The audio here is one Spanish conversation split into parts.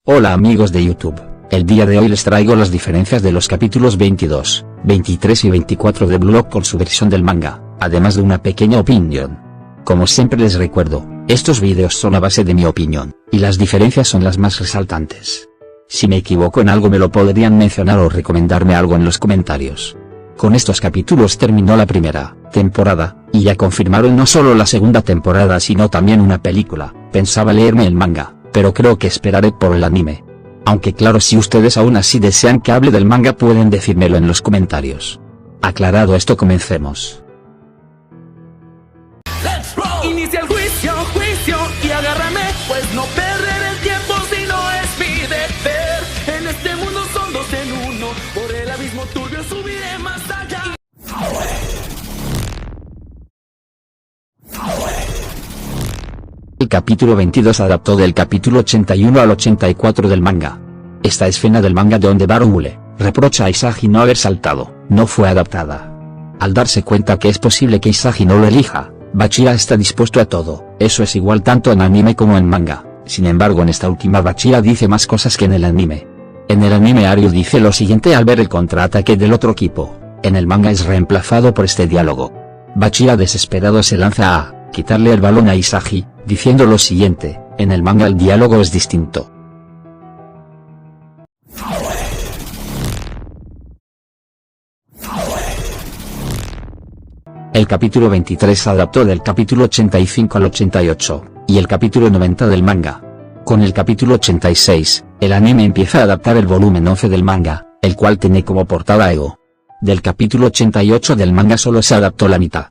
Hola amigos de YouTube, el día de hoy les traigo las diferencias de los capítulos 22, 23 y 24 de Blue Lock con su versión del manga, además de una pequeña opinión. Como siempre les recuerdo, estos vídeos son a base de mi opinión, y las diferencias son las más resaltantes. Si me equivoco en algo me lo podrían mencionar o recomendarme algo en los comentarios. Con estos capítulos terminó la primera temporada, y ya confirmaron no solo la segunda temporada sino también una película. Pensaba leerme el manga, pero creo que esperaré por el anime. Aunque claro, si ustedes aún así desean que hable del manga pueden decírmelo en los comentarios. Aclarado esto, comencemos. Inicia el juicio y agárrame, pues no perder el tiempo si no es mi deber. En este mundo son dos en uno, por el abismo turbio subiré más allá. El capítulo 22 adaptó del capítulo 81 al 84 del manga. Esta escena del manga donde Barumule reprocha a Isagi no haber saltado, no fue adaptada. Al darse cuenta que es posible que Isagi no lo elija, Bachira está dispuesto a todo. Eso es igual tanto en anime como en manga. Sin embargo, en esta última Bachira dice más cosas que en el anime. En el anime Aryu dice lo siguiente al ver el contraataque del otro equipo. En el manga es reemplazado por este diálogo. Bachira desesperado se lanza a quitarle el balón a Isagi, diciendo lo siguiente. En el manga el diálogo es distinto. El capítulo 23 adaptó del capítulo 85 al 88, y el capítulo 90 del manga. Con el capítulo 86, el anime empieza a adaptar el volumen 11 del manga, el cual tiene como portada Ego. Del capítulo 88 del manga solo se adaptó la mitad.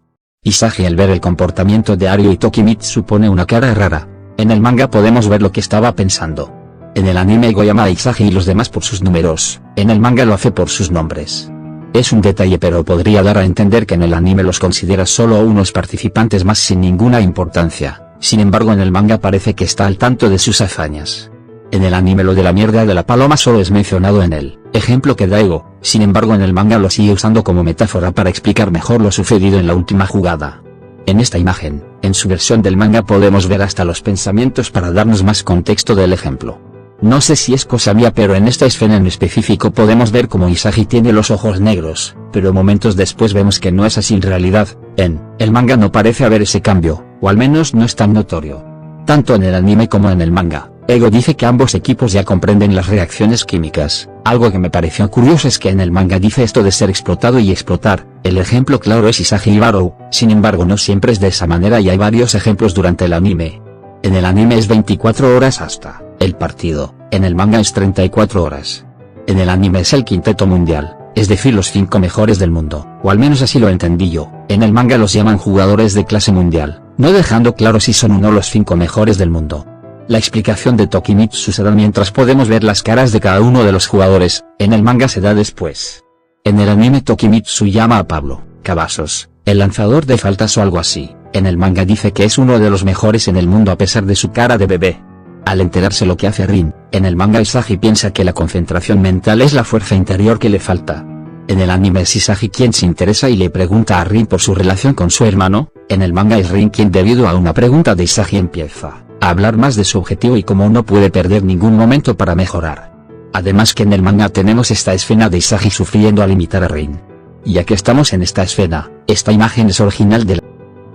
Isagi al ver el comportamiento de Aryu y Tokimitsu pone una cara rara. En el manga podemos ver lo que estaba pensando. En el anime Ego llama a Isagi y los demás por sus números, en el manga lo hace por sus nombres. Es un detalle pero podría dar a entender que en el anime los considera solo unos participantes más sin ninguna importancia, sin embargo en el manga parece que está al tanto de sus hazañas. En el anime lo de la mierda de la paloma solo es mencionado en el ejemplo que da Ego, sin embargo en el manga lo sigue usando como metáfora para explicar mejor lo sucedido en la última jugada. En esta imagen, en su versión del manga podemos ver hasta los pensamientos para darnos más contexto del ejemplo. No sé si es cosa mía pero en esta escena en específico podemos ver como Isagi tiene los ojos negros, pero momentos después vemos que no es así en realidad. En el manga no parece haber ese cambio, o al menos no es tan notorio. Tanto en el anime como en el manga, Ego dice que ambos equipos ya comprenden las reacciones químicas. Algo que me pareció curioso es que en el manga dice esto de ser explotado y explotar. El ejemplo claro es Isagi y Barou, sin embargo no siempre es de esa manera y hay varios ejemplos durante el anime. En el anime es 24 horas hasta el partido, en el manga es 34 horas. En el anime es el quinteto mundial, es decir los 5 mejores del mundo, o al menos así lo entendí yo. En el manga los llaman jugadores de clase mundial, no dejando claro si son o no los 5 mejores del mundo. La explicación de Tokimitsu se da mientras podemos ver las caras de cada uno de los jugadores, en el manga se da después. En el anime Tokimitsu llama a Pablo Cavazos, el lanzador de faltas o algo así. En el manga dice que es uno de los mejores en el mundo a pesar de su cara de bebé. Al enterarse lo que hace Rin, en el manga Isagi piensa que la concentración mental es la fuerza interior que le falta. En el anime es Isagi quien se interesa y le pregunta a Rin por su relación con su hermano, en el manga es Rin quien debido a una pregunta de Isagi empieza a hablar más de su objetivo y cómo no puede perder ningún momento para mejorar. Además que en el manga tenemos esta escena de Isagi sufriendo al imitar a Rin. Ya que estamos en esta escena, esta imagen es original de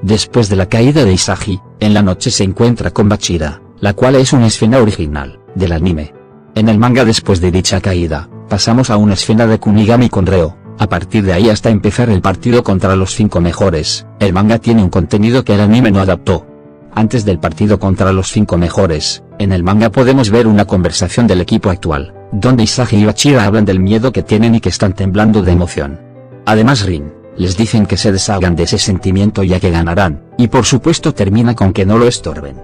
Después de la caída de Isagi, en la noche se encuentra con Bachira, la cual es una escena original del anime. En el manga después de dicha caída, pasamos a una escena de Kunigami con Reo, a partir de ahí hasta empezar el partido contra los 5 mejores, el manga tiene un contenido que el anime no adaptó. Antes del partido contra los 5 mejores, en el manga podemos ver una conversación del equipo actual, donde Isagi y Bachira hablan del miedo que tienen y que están temblando de emoción. Además Rin les dicen que se deshagan de ese sentimiento ya que ganarán, y por supuesto termina con que no lo estorben.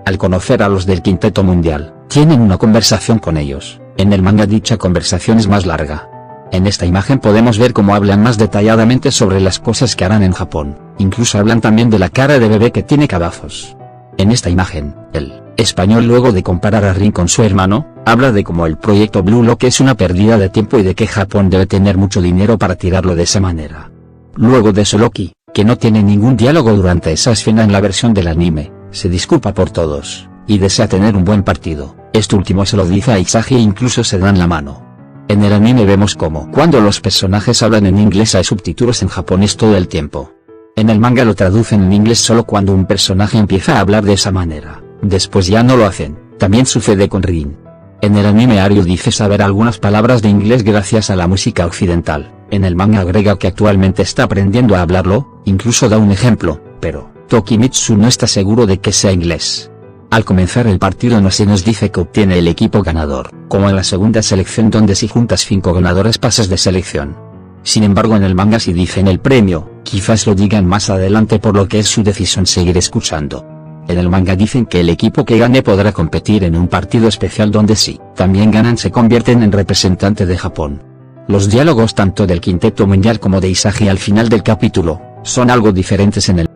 Al conocer a los del quinteto mundial, tienen una conversación con ellos, en el manga dicha conversación es más larga. En esta imagen podemos ver cómo hablan más detalladamente sobre las cosas que harán en Japón, incluso hablan también de la cara de bebé que tiene Cavazos. En esta imagen, el español luego de comparar a Rin con su hermano, habla de cómo el proyecto Blue Lock es una pérdida de tiempo y de que Japón debe tener mucho dinero para tirarlo de esa manera. Luego de eso Loki, que no tiene ningún diálogo durante esa escena en la versión del anime, se disculpa por todos, y desea tener un buen partido. Esto último se lo dice a Isagi e incluso se dan la mano. En el anime vemos como cuando los personajes hablan en inglés hay subtítulos en japonés todo el tiempo. En el manga lo traducen en inglés solo cuando un personaje empieza a hablar de esa manera, después ya no lo hacen. También sucede con Rin. En el anime Aryu dice saber algunas palabras de inglés gracias a la música occidental, en el manga agrega que actualmente está aprendiendo a hablarlo, incluso da un ejemplo, pero Tokimitsu no está seguro de que sea inglés. Al comenzar el partido no se nos dice que obtiene el equipo ganador, como en la segunda selección donde si juntas 5 ganadores pasas de selección. Sin embargo en el manga sí dicen el premio, quizás lo digan más adelante por lo que es su decisión seguir escuchando. En el manga dicen que el equipo que gane podrá competir en un partido especial donde si también ganan se convierten en representante de Japón. Los diálogos tanto del Quinteto Mundial como de Isagi al final del capítulo, son algo diferentes en el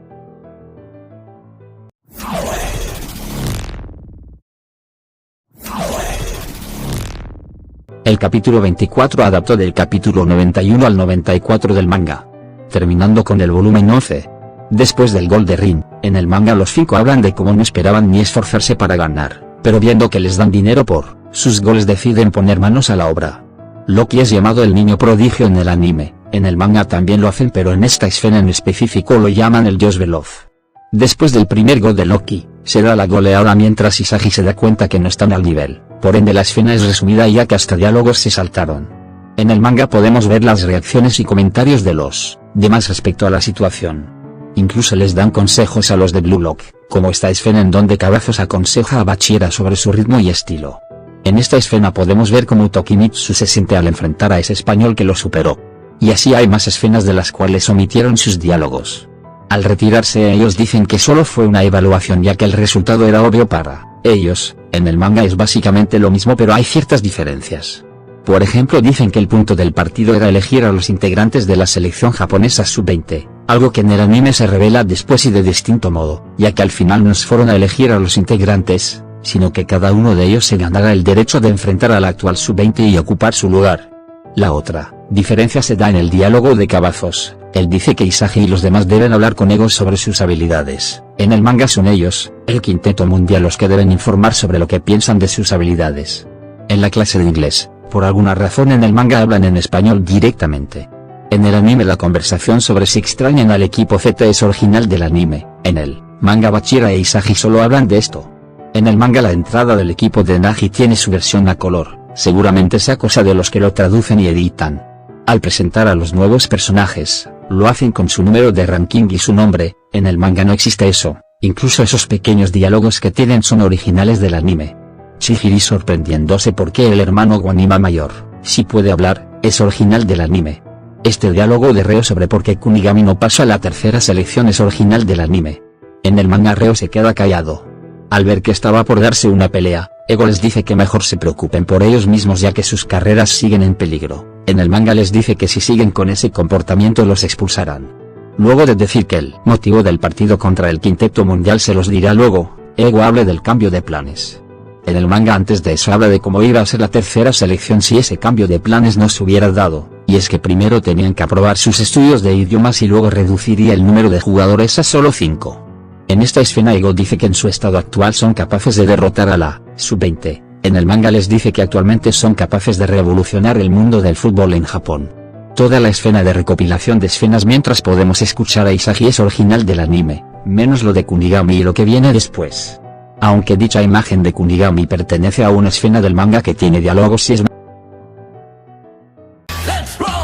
El capítulo 24 adaptó del capítulo 91 al 94 del manga, terminando con el volumen 11. Después del gol de Rin, en el manga los 5 hablan de cómo no esperaban ni esforzarse para ganar, pero viendo que les dan dinero por sus goles deciden poner manos a la obra. Loki es llamado el niño prodigio en el anime, en el manga también lo hacen pero en esta escena en específico lo llaman el dios veloz. Después del primer gol de Loki, se da la goleada mientras Isagi se da cuenta que no están al nivel, por ende la escena es resumida ya que hasta diálogos se saltaron. En el manga podemos ver las reacciones y comentarios de los demás respecto a la situación. Incluso les dan consejos a los de Blue Lock, como esta escena en donde Cavazos aconseja a Bachira sobre su ritmo y estilo. En esta escena podemos ver cómo Tokimitsu se siente al enfrentar a ese español que lo superó. Y así hay más escenas de las cuales omitieron sus diálogos. Al retirarse ellos dicen que solo fue una evaluación ya que el resultado era obvio para ellos. En el manga es básicamente lo mismo pero hay ciertas diferencias. Por ejemplo dicen que el punto del partido era elegir a los integrantes de la selección japonesa sub-20, algo que en el anime se revela después y de distinto modo, ya que al final no fueron a elegir a los integrantes, sino que cada uno de ellos se ganara el derecho de enfrentar al actual sub-20 y ocupar su lugar. La otra diferencia se da en el diálogo de Cavazos. Él dice que Isagi y los demás deben hablar con Ego sobre sus habilidades. En el manga son ellos, el Quinteto Mundial, los que deben informar sobre lo que piensan de sus habilidades. En la clase de inglés, por alguna razón en el manga hablan en español directamente. En el anime la conversación sobre si extrañan al equipo Z es original del anime. En el manga Bachira e Isagi solo hablan de esto. En el manga la entrada del equipo de Nagi tiene su versión a color, seguramente sea cosa de los que lo traducen y editan. Al presentar a los nuevos personajes, lo hacen con su número de ranking y su nombre. En el manga no existe eso, incluso esos pequeños diálogos que tienen son originales del anime. Chihiri sorprendiéndose porque el hermano Wanima mayor, si puede hablar, es original del anime. Este diálogo de Reo sobre por qué Kunigami no pasa a la tercera selección es original del anime. En el manga Reo se queda callado. Al ver que estaba por darse una pelea, Ego les dice que mejor se preocupen por ellos mismos ya que sus carreras siguen en peligro. En el manga les dice que si siguen con ese comportamiento los expulsarán. Luego de decir que el motivo del partido contra el Quinteto Mundial se los dirá luego, Ego habla del cambio de planes. En el manga antes de eso habla de cómo iba a ser la tercera selección si ese cambio de planes no se hubiera dado, y es que primero tenían que aprobar sus estudios de idiomas y luego reduciría el número de jugadores a solo 5. En esta escena Ego dice que en su estado actual son capaces de derrotar a la sub-20, en el manga les dice que actualmente son capaces de revolucionar el mundo del fútbol en Japón. Toda la escena de recopilación de escenas mientras podemos escuchar a Isagi es original del anime, menos lo de Kunigami y lo que viene después. Aunque dicha imagen de Kunigami pertenece a una escena del manga que tiene diálogos y es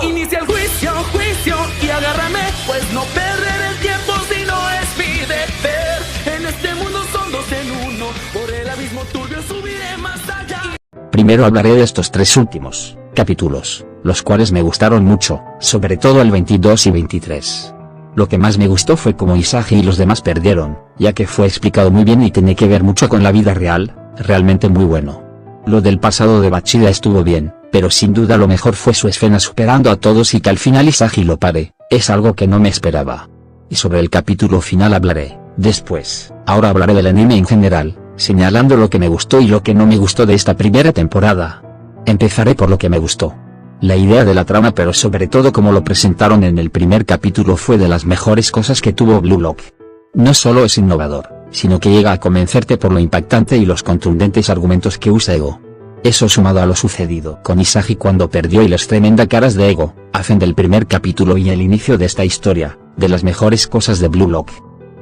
Inicia el juicio, juicio y agárrame, pues no perder el tiempo si no es mi deber. En este mundo son dos en uno, por el abismo turbio subiré más allá. Primero hablaré de estos 3 últimos capítulos, los cuales me gustaron mucho, sobre todo el 22 y 23. Lo que más me gustó fue cómo Isagi y los demás perdieron, ya que fue explicado muy bien y tiene que ver mucho con la vida real, realmente muy bueno. Lo del pasado de Bachida estuvo bien, pero sin duda lo mejor fue su escena superando a todos y que al final Isagi lo pare, es algo que no me esperaba. Y sobre el capítulo final hablaré después. Ahora hablaré del anime en general, señalando lo que me gustó y lo que no me gustó de esta primera temporada. Empezaré por lo que me gustó. La idea de la trama pero sobre todo como lo presentaron en el primer capítulo fue de las mejores cosas que tuvo Blue Lock. No solo es innovador, sino que llega a convencerte por lo impactante y los contundentes argumentos que usa Ego. Eso sumado a lo sucedido con Isagi cuando perdió y las tremendas caras de Ego, hacen del primer capítulo y el inicio de esta historia, de las mejores cosas de Blue Lock.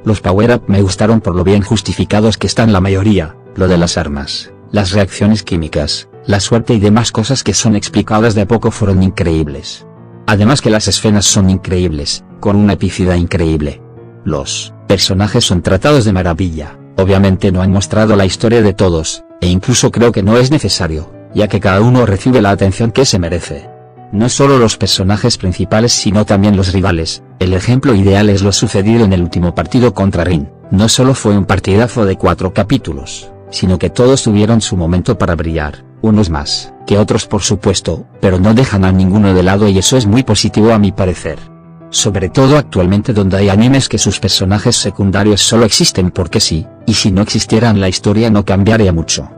Los power-up me gustaron por lo bien justificados que están la mayoría, lo de las armas, las reacciones químicas, la suerte y demás cosas que son explicadas de a poco fueron increíbles. Además que las escenas son increíbles, con una epicidad increíble. Los personajes son tratados de maravilla, obviamente no han mostrado la historia de todos, e incluso creo que no es necesario, ya que cada uno recibe la atención que se merece. No solo los personajes principales sino también los rivales, el ejemplo ideal es lo sucedido en el último partido contra Rin, no solo fue un partidazo de 4 capítulos, sino que todos tuvieron su momento para brillar, unos más que otros por supuesto, pero no dejan a ninguno de lado y eso es muy positivo a mi parecer. Sobre todo actualmente donde hay animes que sus personajes secundarios solo existen porque sí, y si no existieran la historia no cambiaría mucho.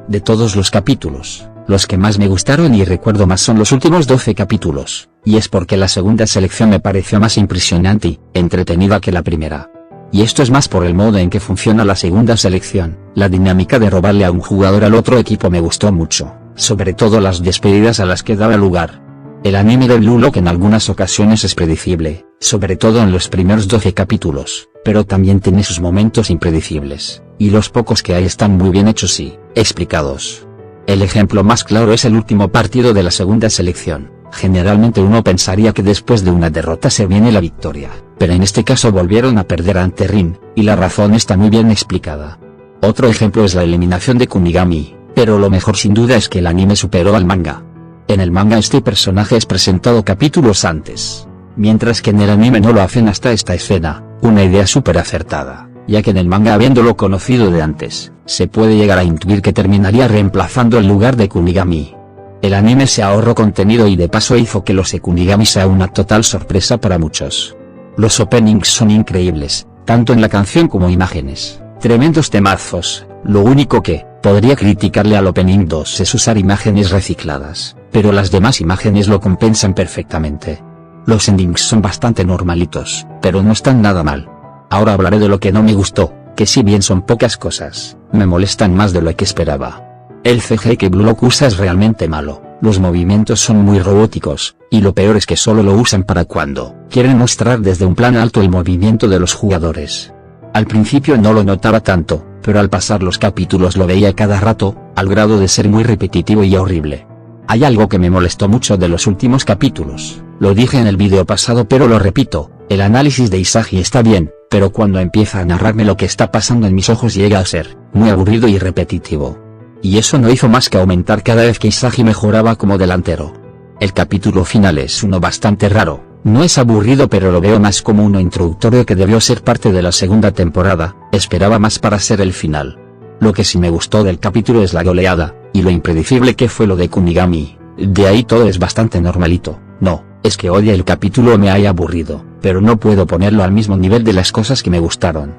De todos los capítulos, los que más me gustaron y recuerdo más son los últimos 12 capítulos, y es porque la segunda selección me pareció más impresionante y entretenida que la primera. Y esto es más por el modo en que funciona la segunda selección, la dinámica de robarle a un jugador al otro equipo me gustó mucho, sobre todo las despedidas a las que daba lugar. El anime de Blue Lock en algunas ocasiones es predecible, sobre todo en los primeros 12 capítulos, pero también tiene sus momentos impredecibles, y los pocos que hay están muy bien hechos y explicados. El ejemplo más claro es el último partido de la segunda selección. Generalmente uno pensaría que después de una derrota se viene la victoria, pero en este caso volvieron a perder ante Rin, y la razón está muy bien explicada. Otro ejemplo es la eliminación de Kunigami, pero lo mejor sin duda es que el anime superó al manga. En el manga este personaje es presentado capítulos antes, mientras que en el anime no lo hacen hasta esta escena, una idea súper acertada, ya que en el manga habiéndolo conocido de antes, se puede llegar a intuir que terminaría reemplazando el lugar de Kunigami. El anime se ahorró contenido y de paso hizo que los Kunigami sea una total sorpresa para muchos. Los openings son increíbles, tanto en la canción como imágenes, tremendos temazos, lo único que podría criticarle al opening 2 es usar imágenes recicladas, pero las demás imágenes lo compensan perfectamente. Los endings son bastante normalitos, pero no están nada mal. Ahora hablaré de lo que no me gustó, que si bien son pocas cosas, me molestan más de lo que esperaba. El CGI que Blue Lock usa es realmente malo, los movimientos son muy robóticos, y lo peor es que solo lo usan para cuando quieren mostrar desde un plan alto el movimiento de los jugadores. Al principio no lo notaba tanto, pero al pasar los capítulos lo veía cada rato, al grado de ser muy repetitivo y horrible. Hay algo que me molestó mucho de los últimos capítulos, lo dije en el vídeo pasado pero lo repito, el análisis de Isagi está bien, pero cuando empieza a narrarme lo que está pasando en mis ojos llega a ser muy aburrido y repetitivo. Y eso no hizo más que aumentar cada vez que Isagi mejoraba como delantero. El capítulo final es uno bastante raro, no es aburrido pero lo veo más como uno introductorio que debió ser parte de la segunda temporada, esperaba más para ser el final. Lo que sí me gustó del capítulo es la goleada, y lo impredecible que fue lo de Kunigami, de ahí todo es bastante normalito, no, es que odia el capítulo o me haya aburrido, pero no puedo ponerlo al mismo nivel de las cosas que me gustaron.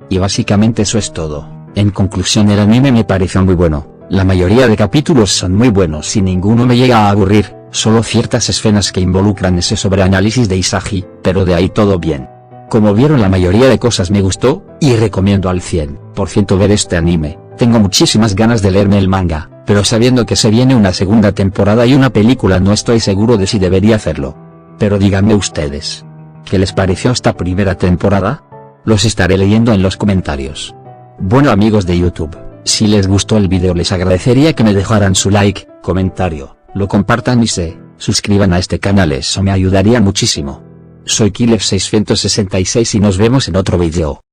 Y básicamente eso es todo, en conclusión el anime me pareció muy bueno, la mayoría de capítulos son muy buenos y ninguno me llega a aburrir, solo ciertas escenas que involucran ese sobreanálisis de Isagi, pero de ahí todo bien. Como vieron la mayoría de cosas me gustó, y recomiendo al 100% ver este anime, tengo muchísimas ganas de leerme el manga, pero sabiendo que se viene una segunda temporada y una película no estoy seguro de si debería hacerlo. Pero díganme ustedes, ¿qué les pareció esta primera temporada? Los estaré leyendo en los comentarios. Bueno amigos de YouTube, si les gustó el video les agradecería que me dejaran su like, comentario, lo compartan y se suscriban a este canal, eso me ayudaría muchísimo. Soy Killer666 y nos vemos en otro video.